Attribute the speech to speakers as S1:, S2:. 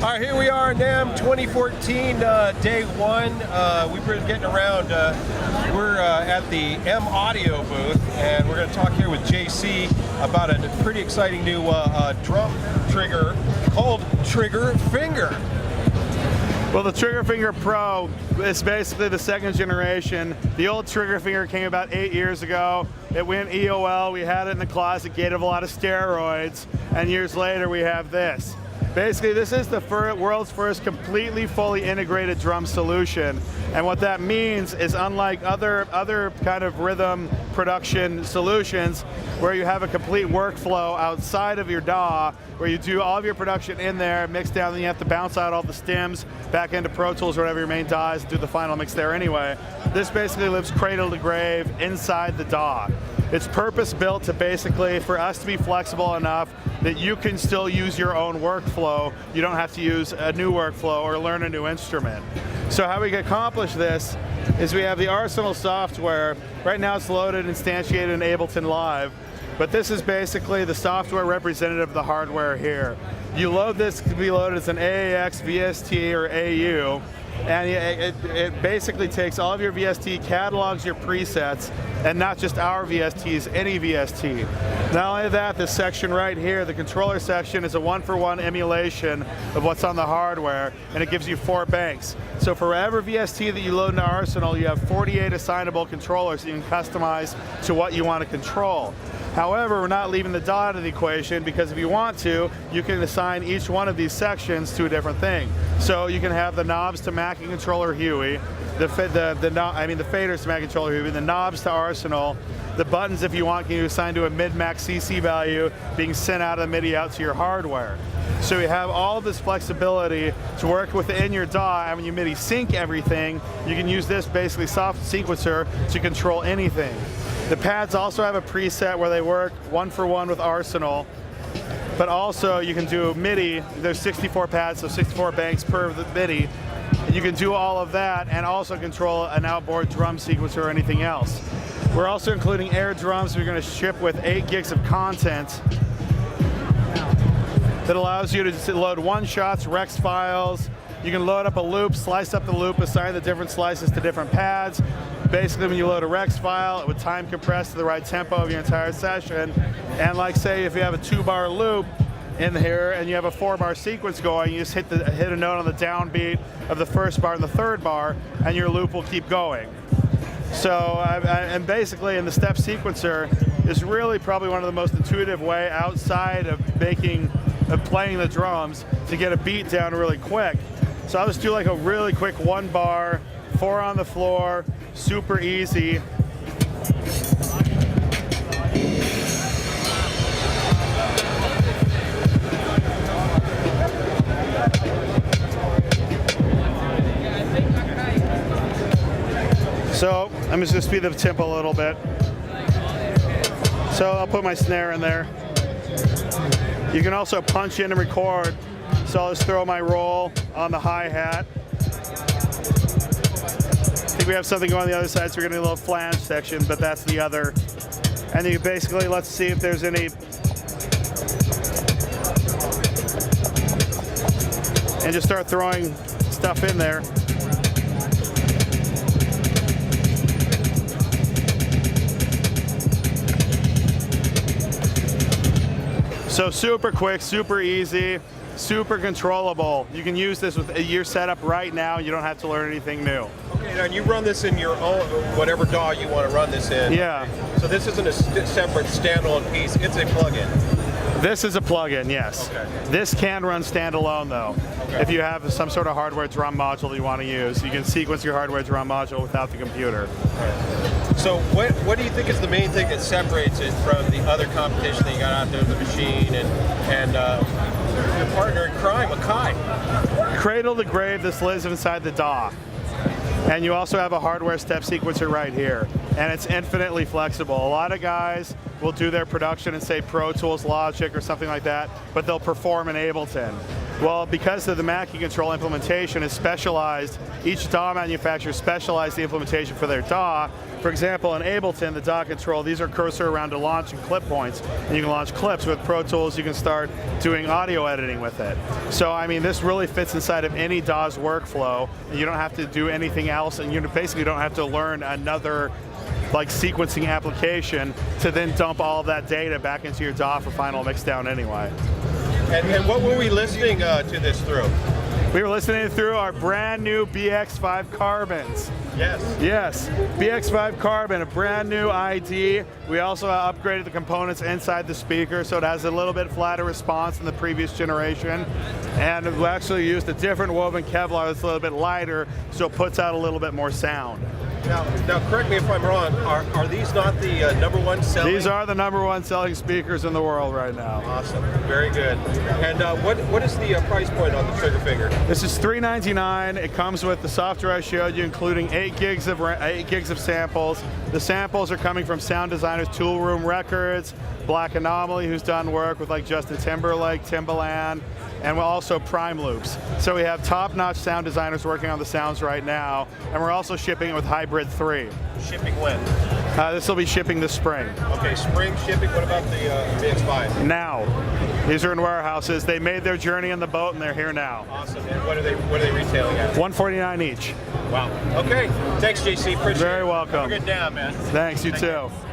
S1: All right, here we are, NAMM 2014, day one. We've been getting around. We're at the M Audio booth, and we're going to talk here with JC about a pretty exciting new drum trigger called Trigger Finger.
S2: Well, the Trigger Finger Pro is basically the second generation. The old Trigger Finger came about 8 years ago. It went EOL. We had it in the closet, gave it a lot of steroids, and years later we have this. Basically, this is the world's first completely fully integrated drum solution. And what that means is, unlike other kind of rhythm production solutions, where you have a complete workflow outside of your DAW, where you do all of your production in there, mix down, then you have to bounce out all the stems back into Pro Tools or whatever your main DAW is, do the final mix there anyway. This basically lives cradle to grave inside the DAW. It's purpose built to basically, for us to be flexible enough that you can still use your own workflow. You don't have to use a new workflow or learn a new instrument. So how we can accomplish this is we have the Arsenal software. Right now it's loaded, instantiated in Ableton Live, but this is basically the software representative of the hardware here. You load this, it can be loaded as an AAX, VST, or AU, and it basically takes all of your VST, catalogs your presets, and not just our VSTs, any VST. Not only that, this section right here, the controller section, is a one-for-one emulation of what's on the hardware, and it gives you 4 banks. So for every VST that you load into Arsenal, you have 48 assignable controllers that you can customize to what you want to control. However, we're not leaving the DAW out of the equation, because if you want to, you can assign each one of these sections to a different thing. So you can have the knobs to Mackie controller Huey, the faders to Mackie controller Huey, the knobs to Arsenal, the buttons, if you want, can you assign to a mid-max CC value being sent out of the MIDI out to your hardware. So you have all of this flexibility to work within your DAW, and when you MIDI sync everything, you can use this basically soft sequencer to control anything. The pads also have a preset where they work one-for-one with Arsenal, but also you can do MIDI. There's 64 pads, so 64 banks per MIDI. And you can do all of that and also control an outboard drum sequencer or anything else. We're also including air drums. We're going to ship with 8 gigs of content that allows you to load one-shots, Rex files. You can load up a loop, slice up the loop, assign the different slices to different pads. Basically, when you load a Rex file, it would time compress to the right tempo of your entire session. And like, say, if you have a 2-bar loop in here and you have a 4-bar sequence going, you just hit a note on the downbeat of the first bar and the third bar, and your loop will keep going. So, and basically, in the step sequencer is really probably one of the most intuitive way outside of playing the drums to get a beat down really quick. So I'll just do like a really quick 1-bar, 4 on the floor, super easy. So I'm just going to speed the tempo a little bit. So I'll put my snare in there. You can also punch in and record. So I'll just throw my roll on the hi-hat. I think we have something going on the other side, so we're going to do a little flange section, but that's the other. And you basically, let's see if there's any. And just start throwing stuff in there. So super quick, super easy, super controllable. You can use this with your setup right now. You don't have to learn anything new.
S1: Okay, now you run this in your own, whatever DAW you want to run this in.
S2: Yeah.
S1: So this isn't a separate standalone piece, it's a plugin.
S2: This is a plugin, yes.
S1: Okay.
S2: This can run standalone though. Okay. If you have some sort of hardware drum module that you want to use, you can sequence your hardware drum module without the computer.
S1: Right. So what do you think is the main thing that separates it from the other competition that you got out there, the Machine and your partner in crime, Akai?
S2: Cradle to grave, this lives inside the DAW. And you also have a hardware step sequencer right here. And it's infinitely flexible. A lot of guys will do their production in, say, Pro Tools, Logic, or something like that, but they'll perform in Ableton. Well, because of the Mackie control implementation is specialized, each DAW manufacturer specialized the implementation for their DAW. For example, in Ableton, the DAW control, these are cursor around to launch and clip points, and you can launch clips. With Pro Tools, you can start doing audio editing with it. So, I mean, this really fits inside of any DAW's workflow, and you don't have to do anything else, and you basically don't have to learn another like sequencing application to then dump all of that data back into your DAW for final mixdown anyway.
S1: And what were we listening to this through?
S2: We were listening through our brand new BX5 Carbons.
S1: Yes.
S2: Yes, BX5 Carbon, a brand new ID. We also upgraded the components inside the speaker so it has a little bit flatter response than the previous generation. And we actually used a different woven Kevlar that's a little bit lighter, so it puts out a little bit more sound.
S1: Now correct me if I'm wrong, are these not the #1 selling?
S2: These are the #1 selling speakers in the world right now.
S1: Awesome, very good. And what is the price point on the trigger finger?
S2: This is $399. It comes with the software I showed you, including 8 gigs of samples. The samples are coming from sound designers Tool Room Records, Black Anomaly, who's done work with like Justin Timberlake, Timbaland, and we're also Prime Loops. So we have top-notch sound designers working on the sounds right now, and we're also shipping it with Hybrid 3.
S1: Shipping when?
S2: This will be shipping this spring.
S1: Okay, spring shipping. What about the BX5?
S2: Now. These are in warehouses. They made their journey in the boat, and they're here now.
S1: Awesome. And what are they retailing at?
S2: $149 each.
S1: Wow. Okay. Thanks, JC. Appreciate it.
S2: Very welcome.
S1: Have a good day, man.
S2: Thanks, you
S1: Thank
S2: too.
S1: you.